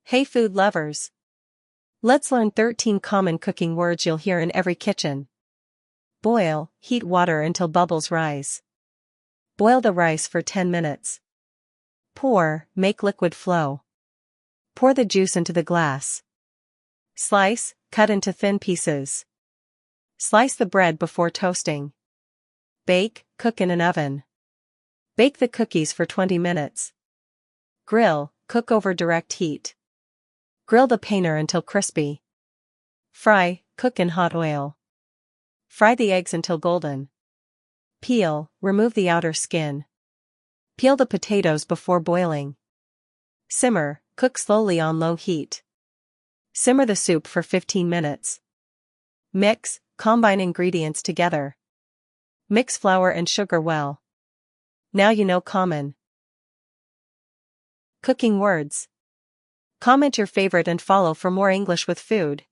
Hey food lovers! Let's learn 13 common cooking words you'll hear in every kitchen. Boil, heat water until bubbles rise. Boil the rice for 10 minutes. Pour, make liquid flow. Pour the juice into the glass. Slice, cut into thin pieces. Slice the bread before toasting. Bake, cook in an oven. Bake the cookies for 20 minutes. Grill, cook over direct heat. Grill the paneer until crispy. Fry, cook in hot oil. Fry the eggs until golden. Peel, remove the outer skin. Peel the potatoes before boiling. Simmer, cook slowly on low heat. Simmer the soup for 15 minutes. Mix, combine ingredients together. Mix flour and sugar well. Now you know common cooking words. Comment your favorite and follow for more English with food.